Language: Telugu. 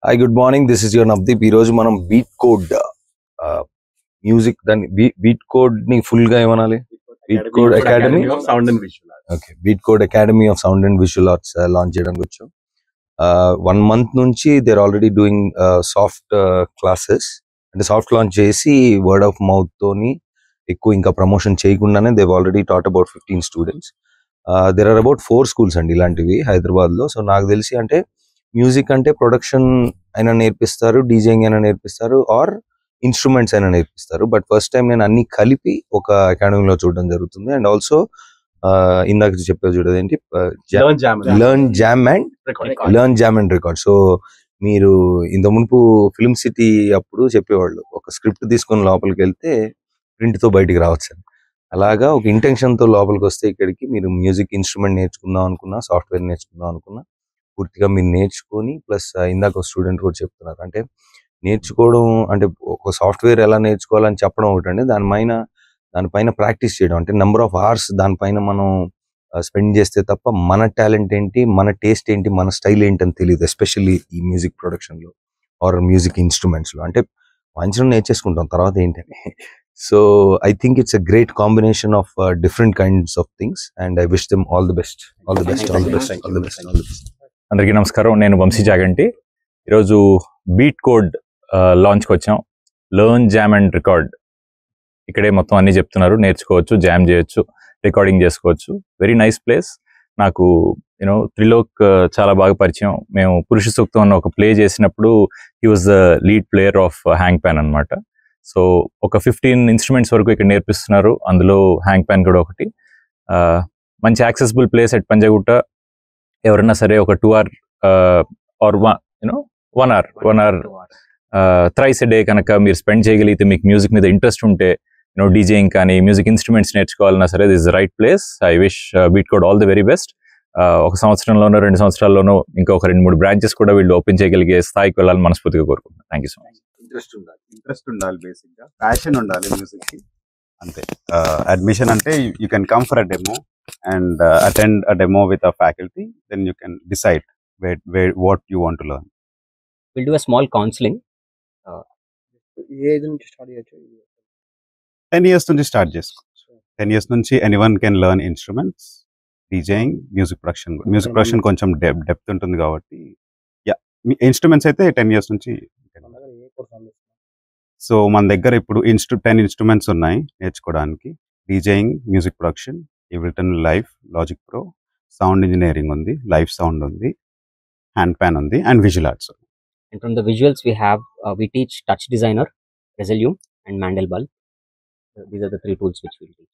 Hi, good morning. This is your Navdeep. ఈ రోజు మనం బీట్ కోడ్ మ్యూజిక్ దాన్ని బీట్ కోడ్ ని ఫుల్ గా ఏమనాలి? Beat Code Academy of Sound and Visual Arts. Okay, Beat Code Academy of Sound and Visual Arts launch చేయడానికి వచ్చాం. 1 month నుంచి they're already doing soft classes. అంటే సాఫ్ట్ లాంచ్ చేసి వర్డ్ ఆఫ్ మౌత్ తోని ఎక్కువ ఇంకా ప్రమోషన్ చేయకుండానే they've already taught about 15 students. There are about 4 schools అండి ఇలాంటివి హైదరాబాద్ లో. సో నాకు తెలిసి అంటే మ్యూజిక్ అంటే ప్రొడక్షన్ అయినా నేర్పిస్తారు, డీజేయింగ్ అయినా నేర్పిస్తారు, ఆర్ ఇన్స్ట్రుమెంట్స్ అయినా నేర్పిస్తారు. బట్ ఫస్ట్ టైం నేను అన్ని కలిపి ఒక అకాడమీలో చూడడం జరుగుతుంది. అండ్ ఆల్సో ఇందాక చెప్పే చూడదేంటి learn jam and record. So మీరు ఇంత మునుపు ఫిల్మ్ సిటీ అప్పుడు చెప్పేవాళ్ళు ఒక స్క్రిప్ట్ తీసుకొని లోపలికి వెళ్తే ప్రింట్ తో బయటికి రావచ్చు అని. అలాగా ఒక ఇంటెన్షన్ తో లోపలికి వస్తే ఇక్కడికి మీరు మ్యూజిక్ ఇన్స్ట్రుమెంట్ నేర్చుకుందాం అనుకున్నా, సాఫ్ట్వేర్ నేర్చుకుందాం అనుకున్నా పూర్తిగా మీరు నేర్చుకొని, ప్లస్ ఇందాక ఒక స్టూడెంట్ కూడా చెప్తున్నారు అంటే నేర్చుకోవడం అంటే ఒక సాఫ్ట్వేర్ ఎలా నేర్చుకోవాలని చెప్పడం ఒకటండి, దానిపైన ప్రాక్టీస్ చేయడం అంటే నెంబర్ ఆఫ్ అవర్స్ దానిపైన మనం స్పెండ్ చేస్తే తప్ప మన టాలెంట్ ఏంటి, మన టేస్ట్ ఏంటి, మన స్టైల్ ఏంటి అని తెలియదు. ఎస్పెషల్లీ ఈ మ్యూజిక్ ప్రొడక్షన్ లో ఆర్ మ్యూజిక్ ఇన్స్ట్రుమెంట్స్ లో అంటే మంచిగా నేర్చేసుకుంటాం తర్వాత ఏంటని. So I think it's a great combination of different kinds of things and I wish them all the best. అందరికీ నమస్కారం. నేను వంశీ జాగంటి. ఈరోజు బీట్ కోడ్ లాంచ్కి వచ్చాం. Learn jam and record. ఇక్కడే మొత్తం అన్ని చెప్తున్నారు. నేర్చుకోవచ్చు, జామ్ చేయొచ్చు, రికార్డింగ్ చేసుకోవచ్చు. Very nice place. నాకు త్రిలోక్ చాలా బాగా పరిచయం. మేము పురుష సూక్తం అన్న ఒక ప్లే చేసినప్పుడు he was the lead player of hang pan అనమాట. సో ఒక 15 ఇన్స్ట్రుమెంట్స్ వరకు ఇక్కడ నేర్పిస్తున్నారు. అందులో హ్యాంగ్ ప్యాన్ కూడా ఒకటి. మంచి యాక్సెసిబుల్ ప్లేస్ అట్ పంజాగుట్ట. ఎవరన్నా సరే ఒక 2 hour or 1 hour thrice a day కనుక మీరు స్పెండ్ చేయగలిగితే, మీకు మ్యూజిక్ మీద ఇంట్రెస్ట్ ఉంటే, డీజేయింగ్ కానీ మ్యూజిక్ ఇన్స్ట్రుమెంట్స్ నేర్చుకోవాలన్నా సరే this the right place. I wish beat code all the very best. 1 సంవత్సరంలోనో 2 సంవత్సరాల్లోనో ఇంకొక 2-3 బ్రాంచెస్ కూడా వీళ్ళు ఓపెన్ చేయగలిగే స్థాయికి వెళ్ళాలని మనస్ఫూర్తిగా కోరుకుంటున్నాను. Thank you so much. Interest ఉండాలి, బేసిక్ గా ప్యాషన్ ఉండాలి మ్యూజిక్ కి, అంతే. అడ్మిషన్ అంటే you can come for a demo and attend a demo with a faculty, then you can decide what you want to learn. We'll do a small counseling. 10 years nunchi start chesko. 10 years nunchi anyone can learn instruments, DJing, music production koncham depth untundi kabatti instruments aithe 10 years nunchi. So మన దగ్గర ఇప్పుడు 10 instruments ఉన్నాయి నేర్చుకోవడానికి. DJing, music production, Ableton Live, Logic Pro, sound engineering undi, live sound undi, hand pan undi, and visual arts. And from the visuals we teach Touch Designer, Resolume, and Mandelbulb. These are the 3 tools which we teach.